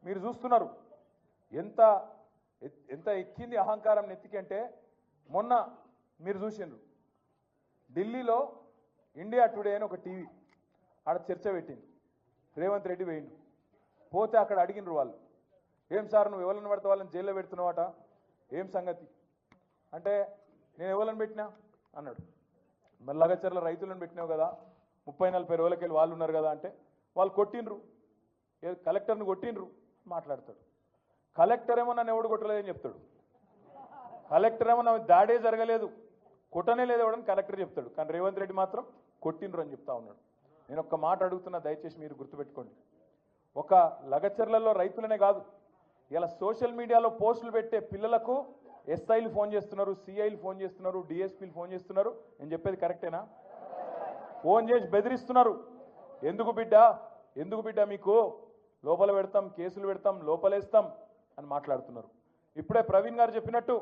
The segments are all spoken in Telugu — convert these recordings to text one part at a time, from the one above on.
మీరు చూస్తున్నారు ఎంత ఎంత ఎక్కింది అహంకారం నెత్తికి అంటే మొన్న మీరు చూసిండ్రు ఢిల్లీలో ఇండియా టుడే అని ఒక టీవీ ఆడ చర్చ పెట్టింది రేవంత్ రెడ్డి వేయండు పోతే అక్కడ అడిగినరు వాళ్ళు ఏం సార్ నువ్వు ఎవరిని పడితే వాళ్ళని జైల్లో పెడుతున్నావట ఏం సంగతి అంటే నేను ఎవరిని పెట్టినా అన్నాడు మరి లగచర్ల రైతులను పెట్టినావు కదా 30-40 రోజులకి వెళ్ళి వాళ్ళు ఉన్నారు కదా అంటే వాళ్ళు కొట్టినరు కలెక్టర్ని కొట్టినరు మాట్లాడతాడు కలెక్టర్ ఏమో నన్ను ఎవడు కొట్టలేదని చెప్తాడు కలెక్టర్ ఏమో నా దాడే జరగలేదు కొట్టనే లేదు ఎవడని కలెక్టర్ చెప్తాడు కానీ రేవంత్ రెడ్డి మాత్రం కొట్టినరు అని చెప్తా ఉన్నాడు నేను ఒక్క మాట అడుగుతున్నా దయచేసి మీరు గుర్తుపెట్టుకోండి ఒక లగచర్లలో రైతులనే కాదు ఇలా సోషల్ మీడియాలో పోస్టులు పెట్టే పిల్లలకు ఎస్ఐలు ఫోన్ చేస్తున్నారు సిఐలు ఫోన్ చేస్తున్నారు డిఎస్పీలు ఫోన్ చేస్తున్నారు నేను చెప్పేది కరెక్టేనా ఫోన్ చేసి బెదిరిస్తున్నారు ఎందుకు బిడ్డ మీకు లోపల పెడతాం కేసులు పెడతాం లోపలేస్తాం అని మాట్లాడుతున్నారు ఇప్పుడే ప్రవీణ్ గారు చెప్పినట్టు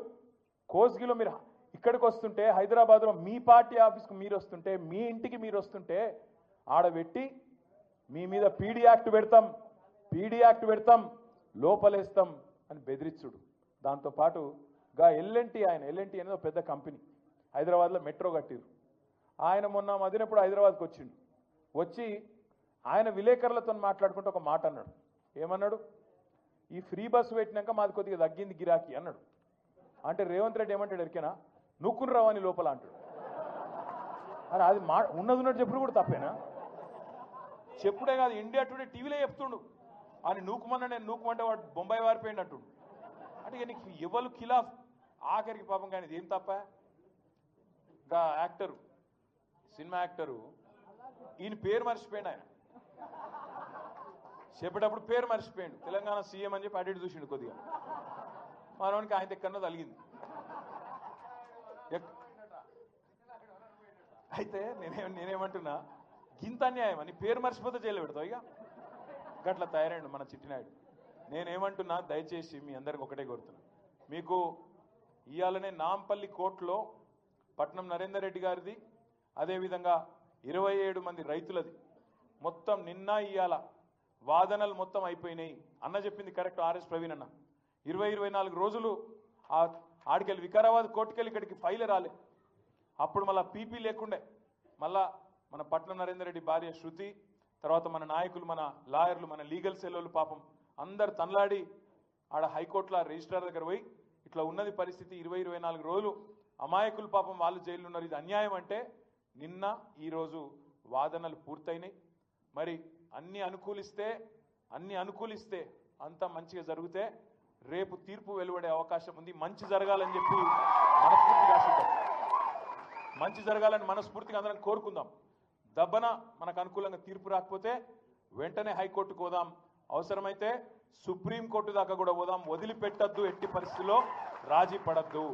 కోస్గిలో మీరు ఇక్కడికి వస్తుంటే హైదరాబాద్లో మీ పార్టీ ఆఫీస్కి మీరు వస్తుంటే మీ ఇంటికి మీరు వస్తుంటే ఆడబెట్టి మీ మీద పీడీ యాక్ట్ పెడతాం లోపలేస్తాం అని బెదిరించుడు దాంతోపాటు ఎల్ఎన్టీ ఎల్ఎన్టీ అనేది ఒక పెద్ద కంపెనీ హైదరాబాద్లో మెట్రో కట్టిరు ఆయన మొన్న మదినప్పుడు హైదరాబాద్కి వచ్చిండు వచ్చి ఆయన విలేకరులతో మాట్లాడుకుంటూ ఒక మాట అన్నాడు ఏమన్నాడు ఈ ఫ్రీ బస్సు పెట్టినాక మాది కొద్దిగా తగ్గింది గిరాకీ అన్నాడు అంటే రేవంత్ రెడ్డి ఏమంటాడు ఎరికేనా నూక్కుని రావని లోపల అంటాడు అని అది ఉన్నది చెప్పుడు కూడా తప్పేనా చెప్పుడే కాదు ఇండియా టుడే టీవీలో చెప్తుండు అని నూకుమన్నా నేను నూకుమంటే వాడు బొంబాయి వారిపోయింది అంటుండు అంటే నీకు ఎవరు ఖిలాఫ్ ఆఖరికి పాపం కానీ ఏం తప్ప ఇంకా యాక్టరు సినిమా యాక్టరు ఈయన పేరు మర్చిపోయాడు ఆయన చెప్పేటప్పుడు పేరు మర్చిపోయాడు తెలంగాణ సీఎం అని చెప్పి అటు చూసిండు కొద్దిగా మనవానికి ఆయన ఎక్కడో తలిగింది అయితే నేనేమంటున్నా గింత అన్యాయం అని పేరు మర్చిపోతే జైలు పెడతావు ఇక గట్లా తయారైండు మన చిట్టినాయుడు నేనేమంటున్నా దయచేసి మీ అందరికి ఒకటే కోరుతున్నా మీకు ఇవాళనే నాంపల్లి కోర్టులో పట్నం నరేందర్ రెడ్డి గారిది అదేవిధంగా 27 మంది రైతులది మొత్తం నిన్న ఇవాళ వాదనలు మొత్తం అయిపోయినాయి అన్న చెప్పింది కరెక్ట్ ఆర్ఎస్ ప్రవీణ్ అన్న 24 రోజులు ఆడికెళ్ళి వికారాబాద్ కోర్టుకెళ్ళి ఇక్కడికి ఫైల్ రాలే అప్పుడు మళ్ళీ పీపీ లేకుండే మళ్ళా మన పట్నం నరేందర్ రెడ్డి భార్య శృతి తర్వాత మన నాయకులు మన లాయర్లు మన లీగల్ సెల్లోళ్ళు పాపం అందరు తనలాడి ఆడ హైకోర్టులో రిజిస్ట్రార్ దగ్గర పోయి ఇట్లా ఉన్నది పరిస్థితి 24 రోజులు అమాయకులు పాపం వాళ్ళు జైలు ఉన్నారు ఇది అన్యాయం అంటే నిన్న ఈరోజు వాదనలు పూర్తయినాయి మరి అన్ని అనుకూలిస్తే అంతా మంచిగా జరిగితే రేపు తీర్పు వెలువడే అవకాశం ఉంది మంచి జరగాలని చెప్పి మనస్ఫూర్తిగా ఆశిద్దాం మంచి జరగాలని మనస్ఫూర్తిగా అందరం కోరుకుందాం దబ్బన మనకు అనుకూలంగా తీర్పు రాకపోతే వెంటనే హైకోర్టుకు పోదాం అవసరమైతే సుప్రీంకోర్టు దాకా కూడా పోదాం వదిలిపెట్టద్దు ఎట్టి పరిస్థితుల్లో రాజీ పడద్దు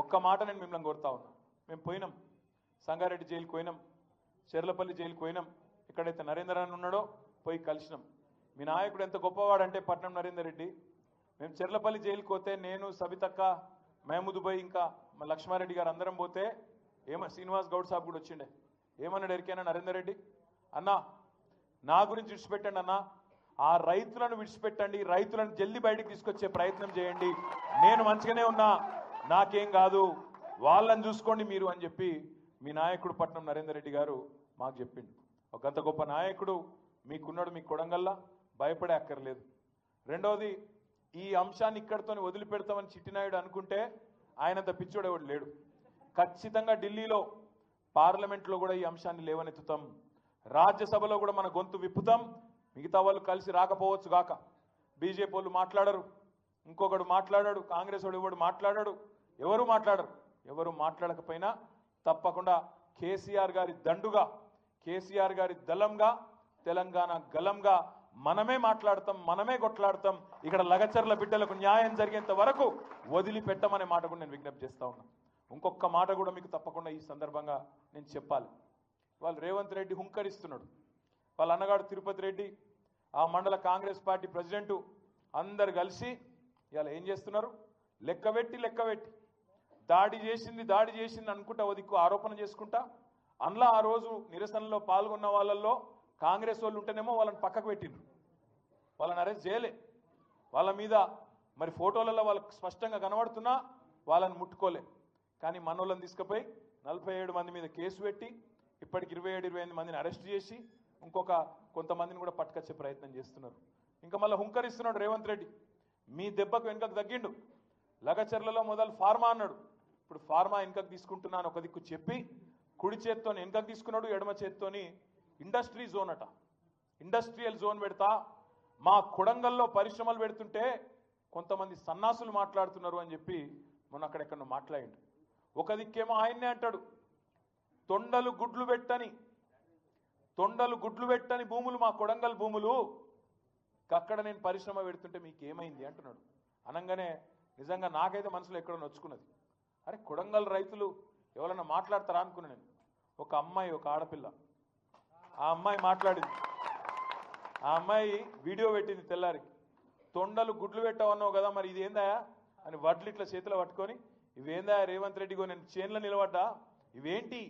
ఒక్క మాట నేను మిమ్మల్ని కోరుతా ఉన్నా మేము పోయినాం సంగారెడ్డి జైలుకి పోయినాం చెర్లపల్లి జైలుకి పోయినాం ఎక్కడైతే నరేందర్ అని ఉన్నాడో పోయి కలిసినాం మీ నాయకుడు ఎంత గొప్పవాడంటే పట్నం నరేందర్ రెడ్డి మేము చెర్లపల్లి జైలుకి పోతే నేను సబితక్క మహమూద్ భాయ్ ఇంకా మా లక్ష్మారెడ్డి గారు అందరం పోతే శ్రీనివాస్ గౌడ్ సాబ్ కూడా వచ్చిండే ఏమన్నాడు ఎరికైనా నరేందర్ రెడ్డి అన్నా నా గురించి విడిచిపెట్టండి అన్నా ఆ రైతులను విడిచిపెట్టండి రైతులను జల్దీ బయటికి తీసుకొచ్చే ప్రయత్నం చేయండి నేను మంచిగానే ఉన్నా నాకేం కాదు వాళ్ళని చూసుకోండి మీరు అని చెప్పి మీ నాయకుడు పట్నం నరేందర్ రెడ్డి గారు మాకు చెప్పిండు ఒక అంత గొప్ప నాయకుడు మీకున్నాడు మీ కొడంగల్లా భయపడే అక్కర్లేదు రెండవది ఈ అంశాన్ని ఇక్కడితో వదిలిపెడతామని చిట్టినాయుడు అనుకుంటే ఆయనంత పిచ్చోడేవాడు లేడు ఖచ్చితంగా ఢిల్లీలో పార్లమెంట్లో కూడా ఈ అంశాన్ని లేవనెత్తుతాం రాజ్యసభలో కూడా మన గొంతు విప్పుతాం మిగతా వాళ్ళు కలిసి రాకపోవచ్చు గాక బీజేపీ వాళ్ళు మాట్లాడరు ఇంకొకడు మాట్లాడాడు కాంగ్రెస్ వాడు ఎవడు మాట్లాడాడు ఎవరు మాట్లాడకపోయినా తప్పకుండా కేసీఆర్ గారి దండుగా కేసీఆర్ గారి దళంగా తెలంగాణ గలంగా మనమే మాట్లాడతాం మనమే కొట్లాడతాం ఇక్కడ లగచర్ల బిడ్డలకు న్యాయం జరిగేంత వరకు వదిలిపెట్టమనే మాట కూడా నేను విజ్ఞప్తి చేస్తా ఉన్నా ఇంకొక మాట కూడా మీకు తప్పకుండా ఈ సందర్భంగా నేను చెప్పాలి వాళ్ళు రేవంత్ రెడ్డి హుంకరిస్తున్నాడు వాళ్ళ అన్నగాడు తిరుపతి రెడ్డి ఆ మండల కాంగ్రెస్ పార్టీ ప్రెసిడెంటు అందరు కలిసి ఇవాళ ఏం చేస్తున్నారు లెక్కబెట్టి దాడి చేసింది అనుకుంటా ఓ దిక్కు ఆరోపణ చేసుకుంటా అందులో ఆ రోజు నిరసనలో పాల్గొన్న వాళ్ళల్లో కాంగ్రెస్ వాళ్ళు ఉంటేనేమో వాళ్ళని పక్కకు పెట్టిండ్రు వాళ్ళని అరెస్ట్ చేయలే వాళ్ళ మీద మరి ఫోటోలలో వాళ్ళకి స్పష్టంగా కనబడుతున్నా వాళ్ళని ముట్టుకోలే. కానీ మనోళ్ళని తీసుకుపోయి 47 మంది మీద కేసు పెట్టి ఇప్పటికి 27-28 మందిని అరెస్ట్ చేసి ఇంకొక కొంతమందిని కూడా పట్టుకొచ్చే ప్రయత్నం చేస్తున్నారు. ఇంకా మళ్ళీ హుంకరిస్తున్నాడు రేవంత్ రెడ్డి. మీ దెబ్బకు వెనుకకు తగ్గిండు. లగచర్లలో మొదలు ఫార్మా అన్నాడు, ఇప్పుడు ఫార్మా వెనుకకు తీసుకుంటున్నాను ఒక దిక్కు చెప్పి కుడి చేత్తో వెనుకకు తీసుకున్నాడు, ఎడమ చేత్తోని ఇండస్ట్రీ జోన్ అట, ఇండస్ట్రియల్ జోన్ పెడతా, మా కొడంగల్లో పరిశ్రమలు పెడుతుంటే కొంతమంది సన్నాసులు మాట్లాడుతున్నారు అని చెప్పి మొన్న అక్కడెక్కడ మాట్లాడిండు. ఒక దిక్కేమో ఆయన్నే అంటాడు తొండలు గుడ్లు పెట్టని భూములు మా కొడంగల్ భూములు, అక్కడ నేను పరిశ్రమ పెడుతుంటే మీకు ఏమైంది అంటున్నాడు. అనగానే నిజంగా నాకైతే మనసులో ఎక్కడో నొచ్చుకున్నది. అరే కొడంగల్ రైతులు ఎవరన్నా మాట్లాడతారా అనుకున్నా నేను. ఒక అమ్మాయి, ఒక ఆడపిల్ల, ఆ అమ్మాయి మాట్లాడింది. ఆ అమ్మాయి వీడియో పెట్టింది తెల్లారికి. తొండలు గుడ్లు పెట్టవన్నావు కదా, మరి ఇదేందా అని వడ్లు ఇట్లా చేతిలో పట్టుకొని, ఇవేందా రేవంత్ రెడ్డిగో నేను చేన్లో నిలబడ్డా, ఇవేంటి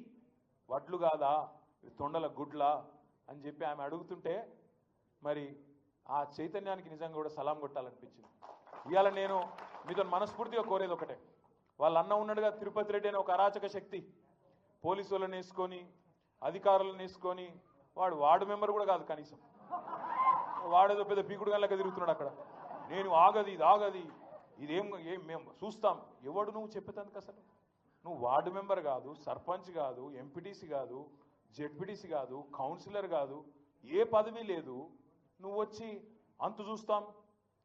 వడ్లు కాదా, ఇవి తొండల గుడ్లా అని చెప్పి ఆమె అడుగుతుంటే మరి ఆ చైతన్యానికి నిజంగా కూడా సలాం కొట్టాలనిపించింది. ఇవాళ నేను మీతో మనస్ఫూర్తిగా కోరేది ఒకటే, వాళ్ళ అన్న ఉన్నాడుగా తిరుపతి రెడ్డి అనే ఒక అరాచక శక్తి, పోలీసు వాళ్ళని వేసుకొని అధికారులను వేసుకొని, వాడు మెంబర్ కూడా కాదు కనీసం, వాడేదో పెద్ద పీకుడు గల్లగా తిరుగుతున్నాడు అక్కడ. నేను ఆగది ఇది ఆగది ఇదేం మేము చూస్తాం. ఎవడు నువ్వు చెప్పేందుకు అసలు? నువ్వు వార్డు మెంబర్ కాదు, సర్పంచ్ కాదు, ఎంపీటీసీ కాదు, జెడ్పీటీసీ కాదు, కౌన్సిలర్ కాదు, ఏ పదవి లేదు. నువ్వు వచ్చి అంతు చూస్తాం,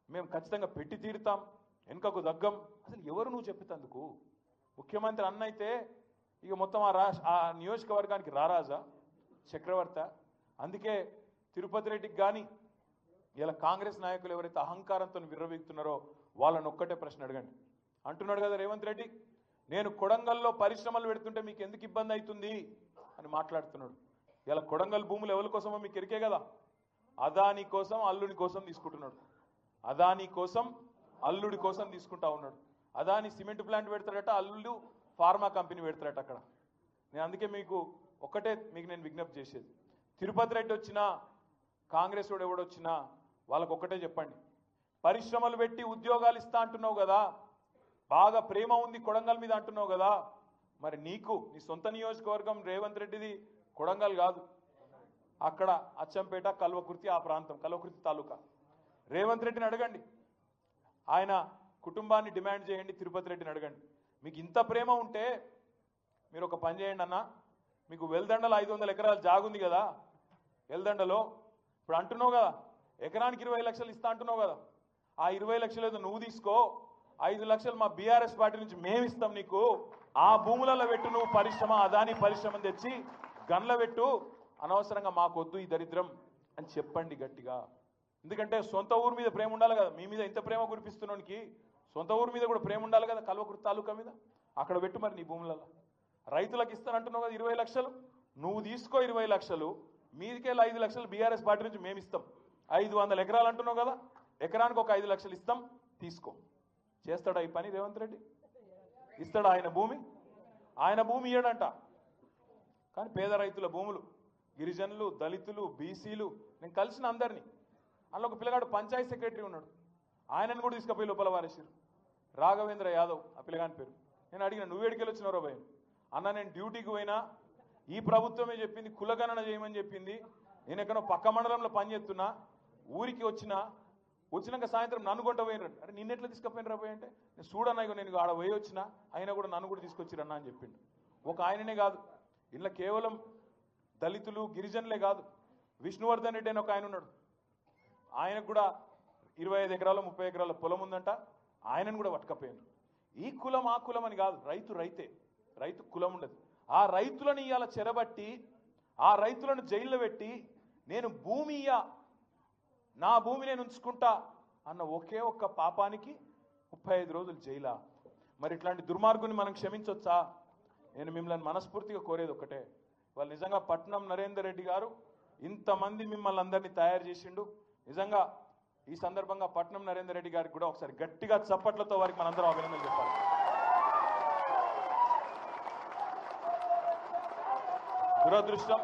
మేము ఖచ్చితంగా పెట్టి తీరుతాం, వెనుకకు దగ్గం. అసలు ఎవరు నువ్వు చెప్పేందుకు? ముఖ్యమంత్రి అన్న అయితే ఇక మొత్తం ఆ నియోజకవర్గానికి రారాజా, చక్రవర్త. అందుకే తిరుపతి రెడ్డికి కానీ ఇలా కాంగ్రెస్ నాయకులు ఎవరైతే అహంకారంతో విర్రవీగుతున్నారో వాళ్ళని ఒక్కటే ప్రశ్న అడగండి. అంటున్నాడు కదా రేవంత్ రెడ్డి, నేను కొడంగల్లో పరిశ్రమలు పెడుతుంటే మీకు ఎందుకు ఇబ్బంది అవుతుంది అని మాట్లాడుతున్నాడు. ఇలా కొడంగల్ భూములు ఎవరి కోసమో మీకు ఎరికే కదా, అదాని కోసం అల్లుడి కోసం తీసుకుంటున్నాడు. అదాని కోసం అల్లుడి కోసం తీసుకుంటా ఉన్నాడు. అదాని సిమెంట్ ప్లాంట్ పెడతాడట, అల్లుడు ఫార్మా కంపెనీ పెడతాడట అక్కడ. నేను అందుకే మీకు నేను విజ్ఞప్తి చేసేది, తిరుపతి రెడ్డి వచ్చినా కాంగ్రెస్ వాడు ఎవడొచ్చినా వాళ్ళకు ఒక్కటే చెప్పండి, పరిశ్రమలు పెట్టి ఉద్యోగాలు ఇస్తా అంటున్నావు కదా, బాగా ప్రేమ ఉంది కొడంగల్ మీద అంటున్నావు కదా, మరి నీ సొంత నియోజకవర్గం రేవంత్ రెడ్డిది కొడంగల్ కాదు, అక్కడ అచ్చంపేట, కల్వకుర్తి, ఆ ప్రాంతం కల్వకుర్తి తాలూకా. రేవంత్ రెడ్డిని అడగండి, ఆయన కుటుంబాన్ని డిమాండ్ చేయండి, తిరుపతి రెడ్డిని అడగండి. మీకు ఇంత ప్రేమ ఉంటే మీరు ఒక పని చేయండి అన్న, మీకు వెల్దండలో 500 ఎకరాలు జాగుంది కదా, వెల్దండలో ఇప్పుడు అంటున్నావు కదా ఎకరానికి 20 లక్షలు ఇస్తా అంటున్నావు కదా, ఆ 20 లక్షలు ఏదో నువ్వు తీసుకో, 5 లక్షలు మా బీఆర్ఎస్ పార్టీ నుంచి మేము ఇస్తాం నీకు, ఆ భూములలో పెట్టు నువ్వు పరిశ్రమ, అదాని పరిశ్రమ తెచ్చి గన్ల పెట్టు, అనవసరంగా మాకొద్దు ఈ దరిద్రం అని చెప్పండి గట్టిగా. ఎందుకంటే సొంత ఊరు మీద ప్రేమ ఉండాలి కదా, మీ మీద ఇంత ప్రేమ కురిపిస్తున్నానికి సొంత ఊరు మీద కూడా ప్రేమ ఉండాలి కదా, కల్వకుర్తి తాలూకా మీద. అక్కడ పెట్టు మరి నీ భూములలో. రైతులకు ఇస్తానంటున్నావు కదా 20 లక్షలు, నువ్వు తీసుకో 20 లక్షలు, మీదికెళ్ళి 5 లక్షలు బీఆర్ఎస్ పార్టీ నుంచి మేము ఇస్తాం. 500 ఎకరాలు అంటున్నావు కదా, ఎకరానికి ఒక 5 లక్షలు ఇస్తాం, తీసుకో. చేస్తాడా ఈ పని రేవంత్ రెడ్డి? ఇస్తాడా ఆయన భూమి? ఆయన భూమి ఇయ్యడంట. కానీ పేద రైతుల భూములు, గిరిజనులు, దళితులు, బీసీలు, నేను కలిసిన అందరినీ, అందులో ఒక పిల్లగాడు పంచాయతీ సెక్రటరీ ఉన్నాడు, ఆయనను కూడా తీసుకుపోయి లోపల వారేసారు. రాఘవేంద్ర యాదవ్ ఆ పిల్లగాని పేరు. నేను అడిగిన, నువ్వేడికెళ్ళి వచ్చినారో భయ అన్న, నేను డ్యూటీకి పోయినా ఈ ప్రభుత్వమే చెప్పింది కులగణన చేయమని చెప్పింది, నేను ఎక్కడో పక్క మండలంలో పనిచేస్తున్నా, ఊరికి వచ్చినాక సాయంత్రం నన్ను కొంట పోయినారు. అంటే నిన్నెట్లా తీసుకుపోయినరా పోయి అంటే, నేను చూడన్నా ఇక నేను ఆడ పోయి వచ్చినా, అయినా కూడా నన్ను కూడా తీసుకొచ్చిరన్నా అని చెప్పిండు. ఒక ఆయననే కాదు, ఇలా కేవలం దళితులు గిరిజనులే కాదు, విష్ణువర్ధన్ రెడ్డి అని ఒక ఆయన ఉన్నాడు, ఆయనకు కూడా 25 ఎకరాలు 30 ఎకరాల పొలం ఉందంట, ఆయనను కూడా పట్టుకపోయాను. ఈ కులం ఆ కులం అని కాదు, రైతు కులం ఉండదు. ఆ రైతులను ఇవాళ చెరబట్టి, ఆ రైతులను జైల్లో పెట్టి, నేను నా భూమి నేను ఉంచుకుంటా అన్న ఒకే ఒక్క పాపానికి 35 రోజులు జైలా. మరి ఇట్లాంటి దుర్మార్గుని మనం క్షమించొచ్చా? నేను మిమ్మల్ని మనస్ఫూర్తిగా కోరేది ఒకటే, వాళ్ళు నిజంగా పట్నం నరేందర్ రెడ్డి గారు ఇంతమంది మిమ్మల్ని అందరినీ తయారు చేసిండు. నిజంగా ఈ సందర్భంగా పట్నం నరేందర్ రెడ్డి గారికి కూడా ఒకసారి గట్టిగా చప్పట్లతో వారికి మనందరం అభినందనలు చెప్పాలి. దురదృష్టం